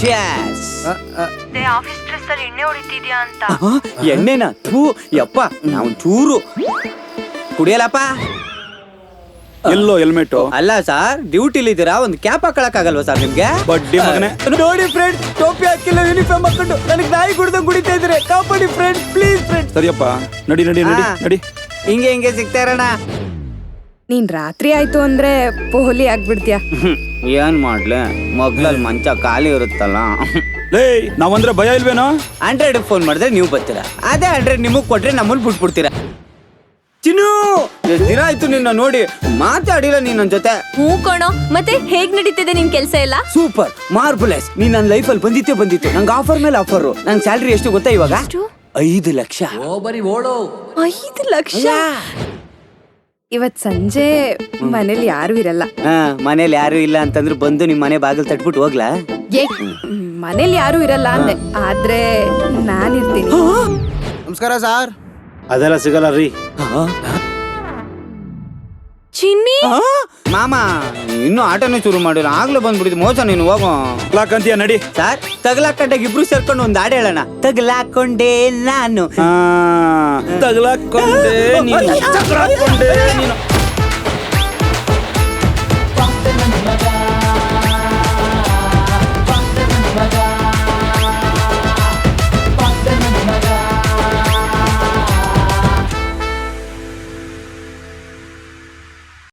ಚ್ಯಾಸ್. Office stress ಅಲ್ಲಿ ಎಣ್ಣೆ ಹೊಡಿತಿದ್ಯಾ ಅಂತ. ಎಣ್ಣೆನಾ? ಥೂ ಯಪ್ಪ, ನಾವು ಚೂರು ಕುಡಿಯಲ್ಲಪ್ಪ. ಎಲ್ಲೋ ಹೆಲ್ಮೆಟ್ ಅಲ್ಲ ಸರ್, ಡ್ಯೂಟಿಲಿ ಇದ್ದೀರಾ, ಒಂದು ಕ್ಯಾಪ್ ಹಾಕೊಳಕ್ ಆಗಲ್ವಾ ಸರ್ ನಿಮ್ಗೆ? ಬಡ್ಡಿ ಮಗನೇ. ನೋಡಿ ಫ್ರೆಂಡ್, ಟೋಪಿ ಹಾಕಿಲ್ಲ, ಯೂನಿಫಾರ್ಮ್ ಹಾಕೊಂಡು ನನಗೆ ನಾಯಿ ಕುಡ್ದಂಗ್ ಕುಡಿತಾ ಇದ್ರೆ ಕಾಪಾಡಿ ಫ್ರೆಂಡ್, ಪ್ಲೀಸ್ ಫ್ರೆಂಡ್. ಸರಿಯಪ್ಪ, ನಡಿ ನಡಿ ನಡಿ ನಡಿ. ಹಿಂಗೆ ಸಿಗ್ತಾ ಇರೋಣ. ನೀನ್ ರಾತ್ರಿ ಆಯ್ತು ಅಂದ್ರೆ ಪೋಲಿ ಆಗ್ಬಿಡ್ತೀಯ. ಏನ್ ಮಾಡ್ಲೆ, ಮಗ್ಳಲ್ಲಿ ಮಂಚ ಖಾಲಿ ಇರುತ್ತಲ್ಲ. ಲೇ, ನಾವಂದ್ರೆ ಭಯ ಇಲ್ವೇನೋ? 100 ಫೋನ್ ಮಾಡಿದ್ರೆ ನೀವು ಬರ್ತೀರಾ, ಅದೇ 100 ನಿಮಗ್ ಕೊಟ್ರೆ ನಮ್ಮಲ್ಲಿ ಬಿಟ್ಬಿಡ್ತೀರಾ. ಚಿನ್ನು, ಎಷ್ಟ್ ದಿನ ಆಯ್ತು ನಿನ್ನ ನೋಡಿ, ಮಾತಾಡಿಲ್ಲ ನೀನ್ ನನ್ ಜೊತೆ. ಹೂ ಕಣೋ, ಮತ್ತೆ ಹೇಗ್ ನಡೀತಿದೆ ನಿನ್ ಕೆಲ್ಸ ಎಲ್ಲ? ಸೂಪರ್, ಮಾರ್ಬುಲೆಸ್. ನೀನ್ ನನ್ನ ಲೈಫಲ್ಲಿ ಬಂದಿತ್ತು. ನಂಗೆ ಆಫರ್ ಮೇಲೆ ಆಫರ್. ನನ್ ಸ್ಯಾಲ್ರಿ ಎಷ್ಟು ಗೊತ್ತಾ ಇವಾಗ? 5 ಲಕ್ಷ. 5 ಲಕ್ಷ? ಇವತ್ ಸಂಜೆ ಮನೇಲಿ ಯಾರು ಇರಲ್ಲ. ಮನೇಲಿ ಯಾರು ಇಲ್ಲ ಅಂತಂದ್ರೆ ಬಂದು ನಿಮ್ ಮನೆ ಬಾಗಿಲು ತಟ್ಬಿಟ್ಟು ಹೋಗ್ಲಾ? ಮನೇಲಿ ಯಾರು ಇರಲ್ಲ ಅಂದೆ, ಆದ್ರೆ ನಾನಿರ್ತೀನಿ. ನಮಸ್ಕಾರ ಸರ್. ಅದೆಲ್ಲ ಸಿಗಲ್ಲ ರೀ. ಚಿನ್ನಿ, ಮಾಮ ಇನ್ನು ಆಟನೂ ಶುರು ಮಾಡಿಲ್ಲ, ಆಗ್ಲೇ ಬಂದ್ಬಿಟ್ಟಿದ್ ಮೋಸ. ನೀನು ಹೋಗೋ ಲಾಕಂತೀಯ ನಡಿ. ಸರ್, ತಗಲಾಕೊಂಡಾಗ ಇಬ್ರು ಸೇರ್ಕೊಂಡು ಒಂದ್ ಹಾಡು ಹೇಳೋಣ. ತಗಲಾಕೊಂಡೆ ನಾನು, ತಗಲಾಕೊಂಡೆ ನೀನು, ತಗಲಾಕೊಂಡೆ ನೀನು.